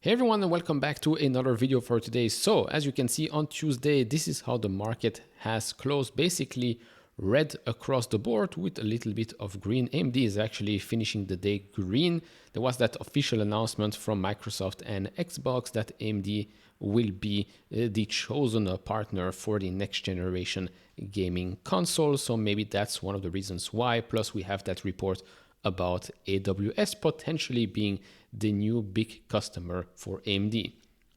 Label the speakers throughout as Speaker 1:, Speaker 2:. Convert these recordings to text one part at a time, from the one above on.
Speaker 1: Hey everyone, and welcome back to another video for today. So as you can see on Tuesday, this is how the market has closed. Basically red across the board with a little bit of green. AMD is actually finishing the day green. There was that official announcement from Microsoft and Xbox that AMD will be the chosen partner for the next generation gaming console. So maybe that's one of the reasons why. Plus we have that report about AWS potentially being the new big customer for AMD.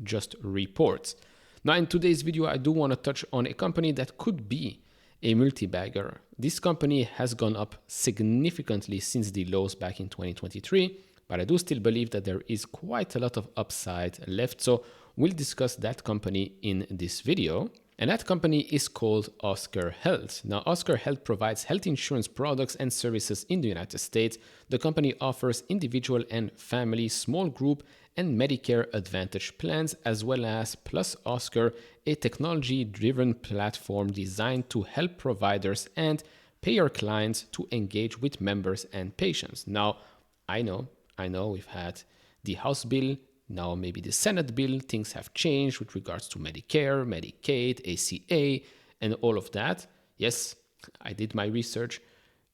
Speaker 1: Just reports. Now in today's video, I do want to touch on a company that could be a multi-bagger. This company has gone up significantly since the lows back in 2023, but I do still believe that there is quite a lot of upside left. So we'll discuss that company in this video. And that company is called OSCR Health. Now, OSCR Health provides health insurance products and services in the United States. The company offers individual and family, small group, and Medicare Advantage plans, as well as Plus OSCR, a technology-driven platform designed to help providers and payer clients to engage with members and patients. Now, I know we've had the House bill. Now maybe the Senate bill, things have changed with regards to Medicare, Medicaid, ACA, and all of that. Yes, I did my research.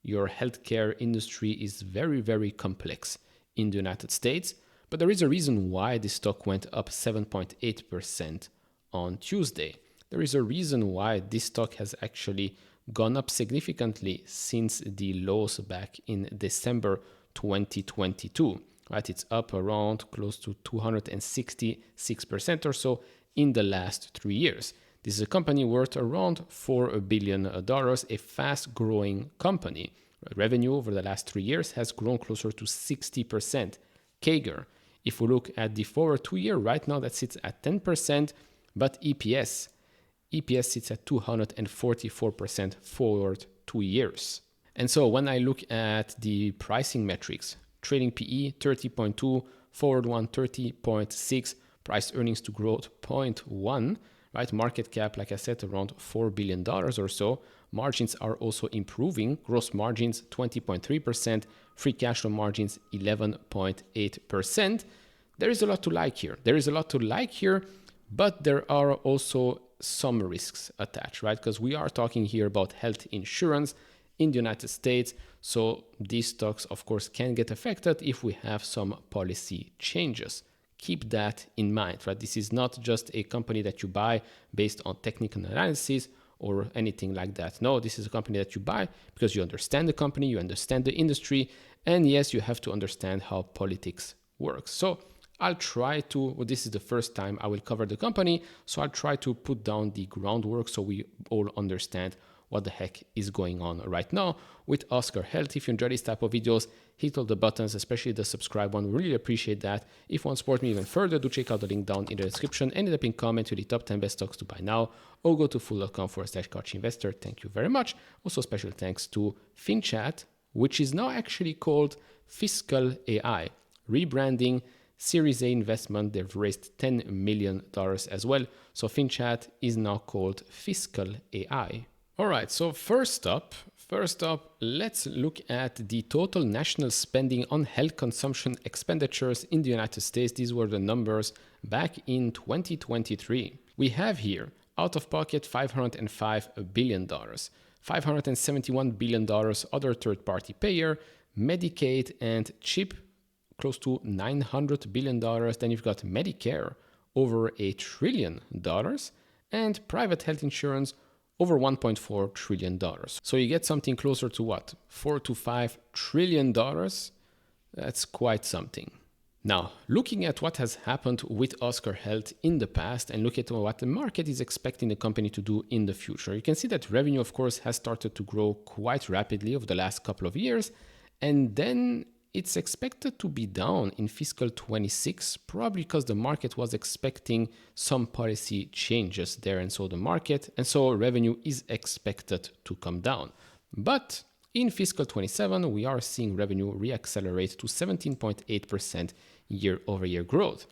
Speaker 1: Your healthcare industry is very, very complex in the United States, but there is a reason why the stock went up 7.8% on Tuesday. There is a reason why this stock has actually gone up significantly since the lows back in December 2022. Right, it's up around close to 266% or so in the last 3 years. This is a company worth around $4 billion, a fast-growing company. Revenue over the last 3 years has grown closer to 60% CAGR. If we look at the forward 2 year, right now that sits at 10%, but EPS sits at 244% forward 2 years. And so when I look at the pricing metrics, trading PE 30.2, forward one 30.6, price earnings to growth 0.1, right? Market cap, like I said, around $4 billion or so. Margins are also improving. Gross margins 20.3%, free cash flow margins 11.8%. There is a lot to like here. But there are also some risks attached, right? Because we are talking here about health insurance in the United States. So these stocks, of course, can get affected if we have some policy changes. Keep that in mind, right? This is not just a company that you buy based on technical analysis or anything like that. No, this is a company that you buy because you understand the company, you understand the industry, and yes, you have to understand how politics works. So I'll try to, this is the first time I will cover the company, so I'll try to put down the groundwork so we all understand what the heck is going on right now with OSCR Health. If you enjoy this type of videos, hit all the buttons, especially the subscribe one. We really appreciate that. If you want to support me even further, do check out the link down in the description and in the pinned comment to the top 10 best stocks to buy now, or go to fool.com/couchinvestor. Thank you very much. Also special thanks to FinChat, which is now actually called Fiscal AI. Rebranding, Series A investment, they've raised $10 million as well. So FinChat is now called Fiscal AI. All right, so first up, let's look at the total national spending on health consumption expenditures in the United States. These were the numbers back in 2023. We have here out-of-pocket $505 billion, $571 billion other third-party payer, Medicaid and CHIP, close to $900 billion. Then you've got Medicare, over $1 trillion, and private health insurance, over $1.4 trillion. So you get something closer to what? $4 to $5 trillion? That's quite something. Now, looking at what has happened with OSCR Health in the past and look at what the market is expecting the company to do in the future, you can see that revenue, of course, has started to grow quite rapidly over the last couple of years. And then it's expected to be down in fiscal 26, probably because the market was expecting some policy changes there. And so revenue is expected to come down. But in fiscal 27, we are seeing revenue reaccelerate to 17.8% year-over-year growth.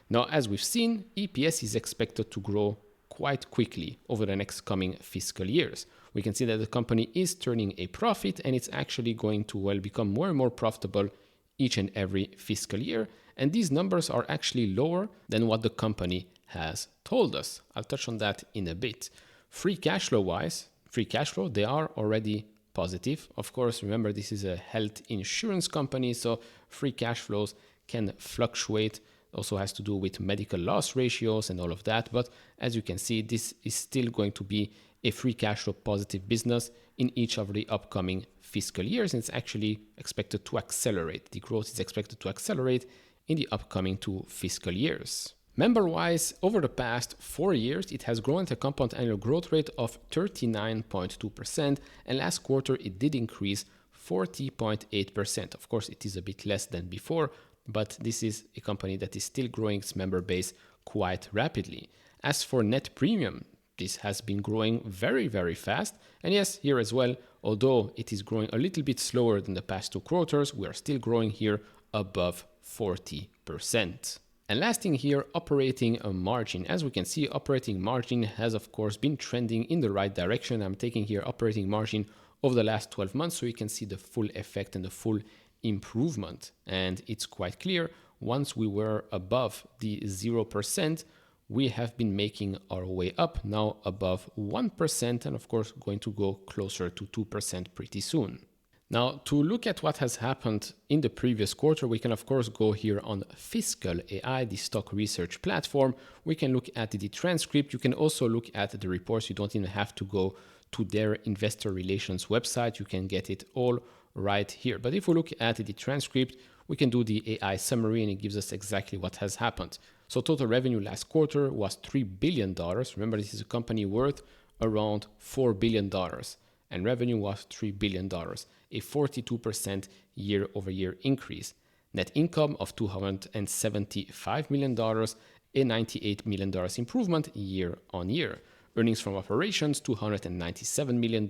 Speaker 1: Now, as we've seen, EPS is expected to grow quite quickly over the next coming fiscal years. We can see that the company is turning a profit and it's actually going to become more and more profitable each and every fiscal year. And these numbers are actually lower than what the company has told us. I'll touch on that in a bit. Free cash flow wise, they are already positive. Of course, remember this is a health insurance company, so free cash flows can fluctuate. Also has to do with medical loss ratios and all of that. But as you can see, this is still going to be a free cash flow positive business in each of the upcoming fiscal years. And it's actually expected to accelerate. The growth is expected to accelerate in the upcoming 2 fiscal years. Member-wise, over the past 4 years, it has grown at a compound annual growth rate of 39.2%, and last quarter it did increase 40.8%. Of course, it is a bit less than before, but this is a company that is still growing its member base quite rapidly. As for net premium, this has been growing very, very fast. And yes, here as well, although it is growing a little bit slower than the past 2 quarters, we are still growing here above 40%. And last thing here, operating margin. As we can see, operating margin has of course been trending in the right direction. I'm taking here operating margin over the last 12 months so you can see the full effect and the full improvement. And it's quite clear, once we were above the 0%, we have been making our way up, now above 1%, and of course going to go closer to 2% pretty soon. Now, to look at what has happened in the previous quarter, we can of course go here on Fiscal AI, the stock research platform. We can look at the transcript. You can also look at the reports. You don't even have to go to their investor relations website. You can get it all right here. But if we look at the transcript, we can do the AI summary and it gives us exactly what has happened. So total revenue last quarter was $3 billion. Remember, this is a company worth around $4 billion. And revenue was $3 billion, a 42% year-over-year increase. Net income of $275 million, a $98 million improvement year-on-year. Earnings from operations, $297 million,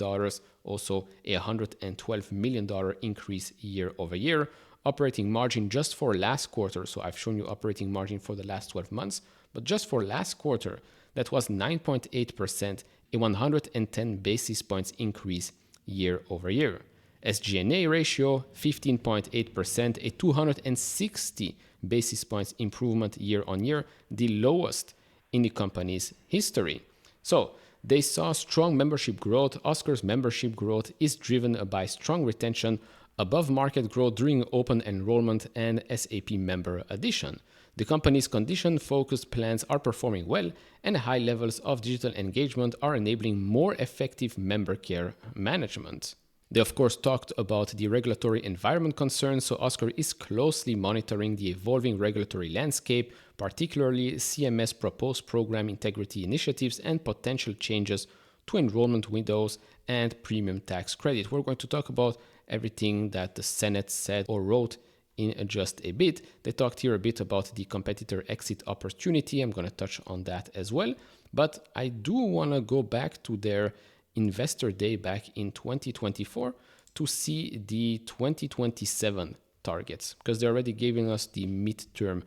Speaker 1: also a $112 million increase year-over-year. Operating margin just for last quarter, so I've shown you operating margin for the last 12 months, but just for last quarter, that was 9.8%, a 110 basis points increase year-over-year. SG&A ratio, 15.8%, a 260 basis points improvement year-on-year, the lowest in the company's history. So they saw strong membership growth. OSCR's membership growth is driven by strong retention, above market growth during open enrollment, and SAP member addition. The company's condition-focused plans are performing well, and high levels of digital engagement are enabling more effective member care management. They of course talked about the regulatory environment concerns, so OSCR is closely monitoring the evolving regulatory landscape, particularly CMS proposed program integrity initiatives and potential changes to enrollment windows and premium tax credit. We're going to talk about everything that the Senate said or wrote in just a bit. They talked here a bit about the competitor exit opportunity. I'm going to touch on that as well. But I do want to go back to their Investor Day back in 2024 to see the 2027 targets, because they're already giving us the midterm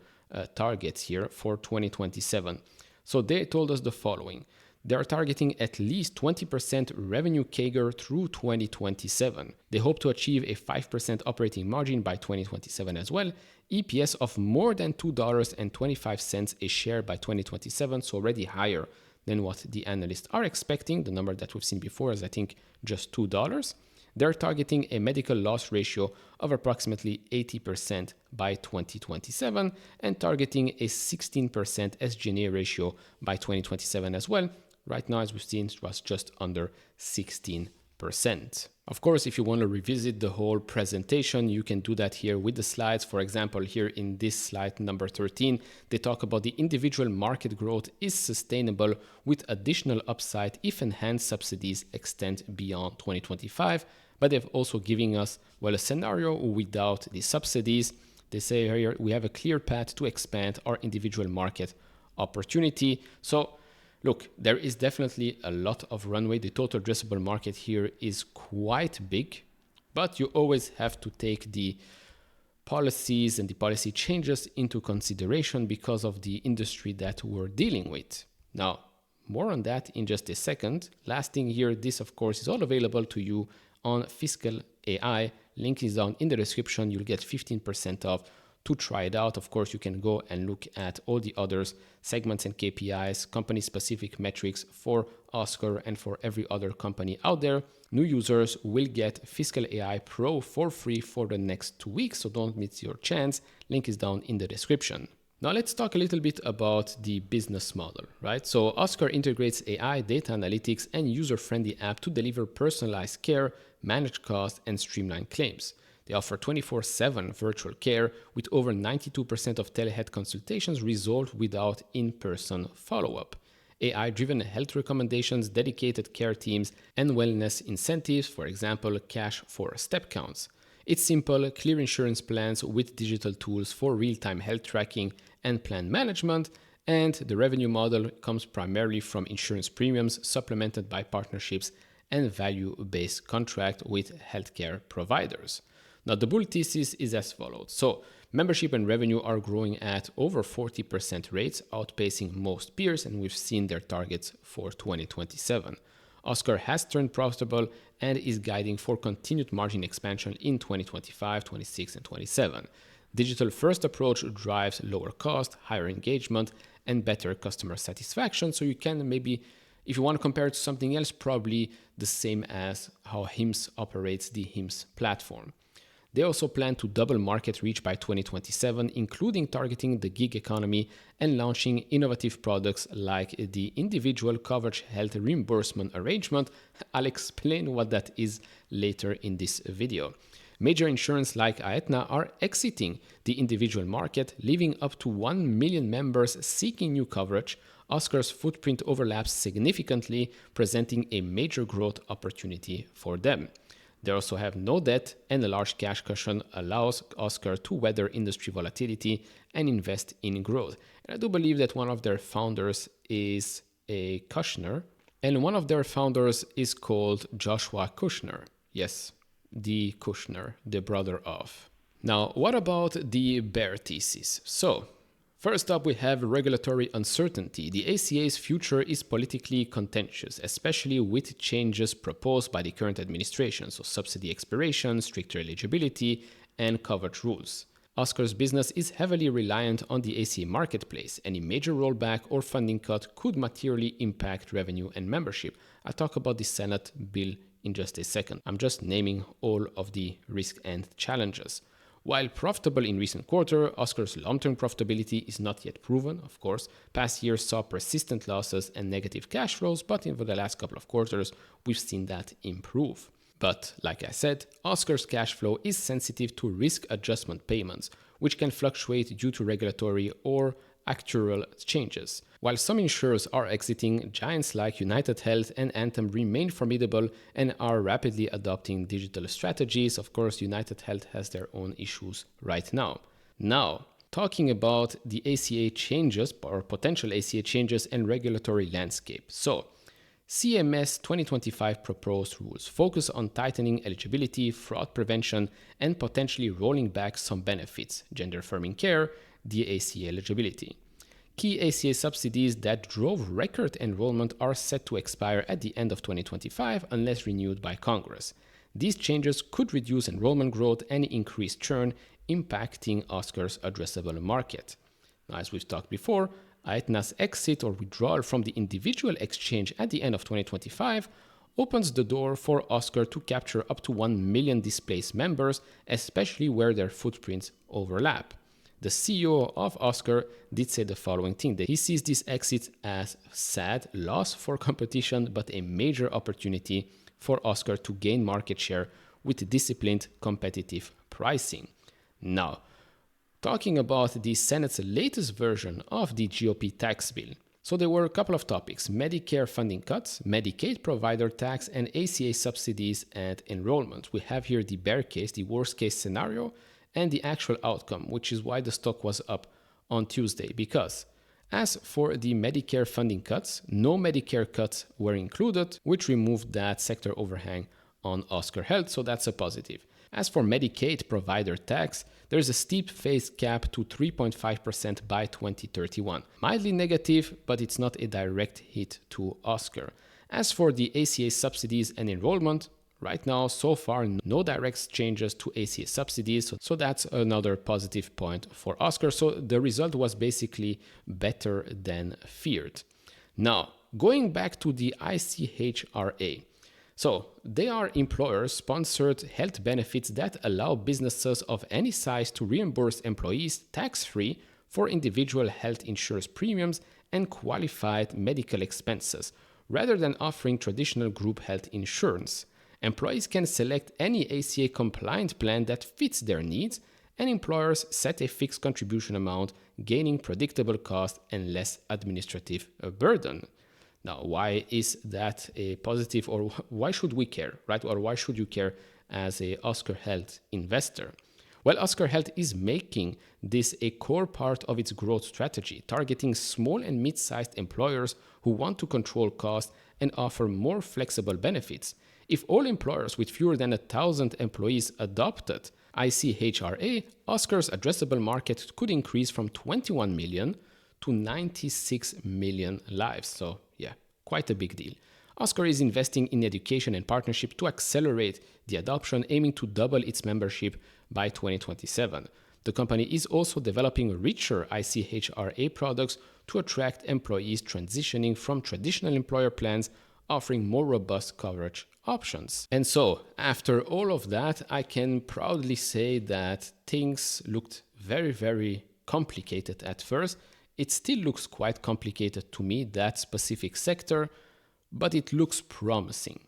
Speaker 1: targets here for 2027. So they told us the following. They are targeting at least 20% revenue CAGR through 2027. They hope to achieve a 5% operating margin by 2027 as well. EPS of more than $2.25 a share by 2027, so already higher than what the analysts are expecting. The number that we've seen before is, I think, just $2. They're targeting a medical loss ratio of approximately 80% by 2027 and targeting a 16% SG&A ratio by 2027 as well. Right now, as we've seen, it was just under 16%. Of course, if you want to revisit the whole presentation, you can do that here with the slides. For example, here in this slide number 13, they talk about the individual market growth is sustainable with additional upside if enhanced subsidies extend beyond 2025. But they've also given us, well, a scenario without the subsidies. They say here we have a clear path to expand our individual market opportunity. So look, there is definitely a lot of runway. The total addressable market here is quite big, but you always have to take the policies and the policy changes into consideration because of the industry that we're dealing with. Now, more on that in just a second. Last thing here, this of course is all available to you on Fiscal AI. Link is down in the description. You'll get 15% off to try it out. Of course, you can go and look at all the others, segments and KPIs, company-specific metrics for OSCR and for every other company out there. New users will get Fiscal AI Pro for free for the next 2 weeks, so don't miss your chance. Link is down in the description. Now let's talk a little bit about the business model, right? So OSCR integrates AI, data analytics, and user-friendly app to deliver personalized care, manage costs, and streamline claims. They offer 24/7 virtual care with over 92% of telehealth consultations resolved without in-person follow-up. AI-driven health recommendations, dedicated care teams, and wellness incentives, for example, cash for step counts. It's simple, clear insurance plans with digital tools for real-time health tracking and plan management, and the revenue model comes primarily from insurance premiums supplemented by partnerships and value-based contract with healthcare providers. Now, the bull thesis is as follows. So, membership and revenue are growing at over 40% rates, outpacing most peers, and we've seen their targets for 2027. OSCR has turned profitable and is guiding for continued margin expansion in 2025, 26, and 27. Digital-first approach drives lower cost, higher engagement, and better customer satisfaction. So you can maybe, if you want to compare it to something else, probably the same as how HIMSS operates the HIMSS platform. They also plan to double market reach by 2027, including targeting the gig economy and launching innovative products like the individual coverage health reimbursement arrangement. I'll explain what that is later in this video. Major insurance like Aetna are exiting the individual market, leaving up to 1 million members seeking new coverage. OSCR's footprint overlaps significantly, presenting a major growth opportunity for them. They also have no debt, and a large cash cushion allows OSCR to weather industry volatility and invest in growth. And I do believe that one of their founders is a Kushner, and one of their founders is called Joshua Kushner. Yes, the Kushner, the brother of. Now, what about the bear thesis? So, first up, we have regulatory uncertainty. The ACA's future is politically contentious, especially with changes proposed by the current administration, so subsidy expiration, stricter eligibility, and coverage rules. OSCR's business is heavily reliant on the ACA marketplace. Any major rollback or funding cut could materially impact revenue and membership. I'll talk about the Senate bill in just a second. I'm just naming all of the risks and challenges. While profitable in recent quarter, OSCR's long-term profitability is not yet proven, of course. Past years saw persistent losses and negative cash flows, but over the last couple of quarters, we've seen that improve. But, like I said, OSCR's cash flow is sensitive to risk adjustment payments, which can fluctuate due to regulatory or actuarial changes. While some insurers are exiting, giants like UnitedHealth and Anthem remain formidable and are rapidly adopting digital strategies. Of course, UnitedHealth has their own issues right now. Now, talking about the ACA changes or potential ACA changes and regulatory landscape. So, CMS 2025 proposed rules focus on tightening eligibility, fraud prevention, and potentially rolling back some benefits, gender-affirming care, the ACA eligibility. Key ACA subsidies that drove record enrollment are set to expire at the end of 2025 unless renewed by Congress. These changes could reduce enrollment growth and increase churn, impacting OSCR's addressable market. Now, as we've talked before, Aetna's exit or withdrawal from the individual exchange at the end of 2025 opens the door for OSCR to capture up to 1 million displaced members, especially where their footprints overlap. The CEO of OSCR did say the following thing, that he sees this exit as sad loss for competition, but a major opportunity for OSCR to gain market share with disciplined competitive pricing. Now, talking about the Senate's latest version of the GOP tax bill. So there were a couple of topics: Medicare funding cuts, Medicaid provider tax, and ACA subsidies and enrollment. We have here the bear case, the worst case scenario, and the actual outcome, which is why the stock was up on Tuesday. Because as for the Medicare funding cuts, no Medicare cuts were included, which removed that sector overhang on OSCR Health, so that's a positive. As for Medicaid provider tax, there's a steep phase cap to 3.5% by 2031. Mildly negative, but it's not a direct hit to OSCR. As for the ACA subsidies and enrollment, Right now, so far, no direct changes to ACA subsidies. So that's another positive point for Oscar. So the result was basically better than feared. Now, going back to the ICHRA. So they are employer-sponsored health benefits that allow businesses of any size to reimburse employees tax-free for individual health insurance premiums and qualified medical expenses, rather than offering traditional group health insurance. Employees can select any ACA-compliant plan that fits their needs, and employers set a fixed contribution amount, gaining predictable cost and less administrative burden. Now, why is that a positive, or why should we care, right? Or why should you care as a Oscar Health investor? Well, Oscar Health is making this a core part of its growth strategy, targeting small and mid-sized employers who want to control costs and offer more flexible benefits. If all employers with fewer than 1,000 employees adopted ICHRA, Oscar's addressable market could increase from 21 million to 96 million lives. So yeah, quite a big deal. Oscar is investing in education and partnership to accelerate the adoption, aiming to double its membership by 2027. The company is also developing richer ICHRA products to attract employees transitioning from traditional employer plans, offering more robust coverage options. And so, after all of that, I can proudly say that things looked very, very complicated at first. It still looks quite complicated to me, that specific sector, but it looks promising.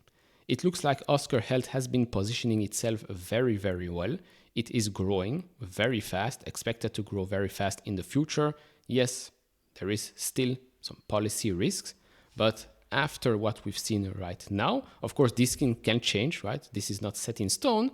Speaker 1: It looks like Oscar Health has been positioning itself very, very well. It is growing very fast, expected to grow very fast in the future. Yes, there is still some policy risks, but after what we've seen right now, of course, this can change, right? This is not set in stone.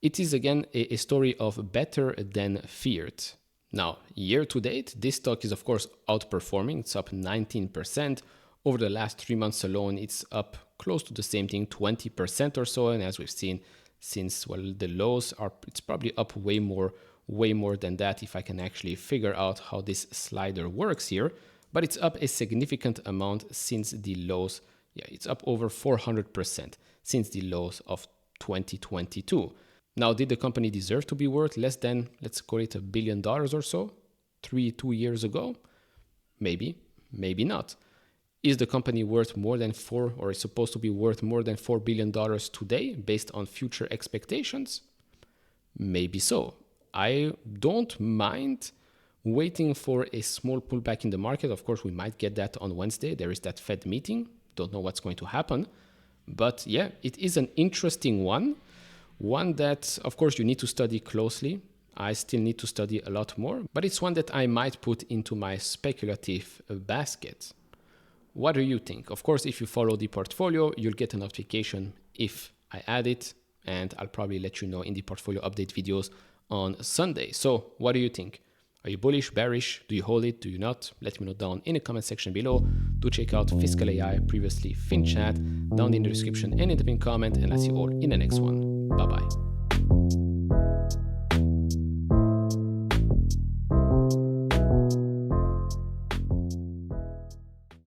Speaker 1: It is again a story of better than feared. Now, year to date, this stock is of course outperforming. It's up 19%. Over the last 3 months alone, it's up close to the same thing, 20% or so. And as we've seen since, well, the lows are, it's probably up way more than that if I can actually figure out how this slider works here. But it's up a significant amount since the lows. Yeah, it's up over 400% since the lows of 2022. Now, did the company deserve to be worth less than, let's call it $1 billion or so, 2 years ago? Maybe, maybe not. Is the company worth more than or is supposed to be worth more than $4 billion today based on future expectations? Maybe so. I don't mind waiting for a small pullback in the market. Of course, we might get that on Wednesday. There is that Fed meeting. Don't know what's going to happen. But yeah, it is an interesting one that, of course, you need to study closely. I still need to study a lot more, but it's one that I might put into my speculative basket. What do you think? Of course, if you follow the portfolio, you'll get a notification if I add it, and I'll probably let you know in the portfolio update videos on Sunday. So what do you think? Are you bullish, bearish? Do you hold it? Do you not? Let me know down in the comment section below. Do check out Fiscal AI, previously FinChat, down in the description and in the pinned comment, and I'll see you all in the next one. Bye-bye.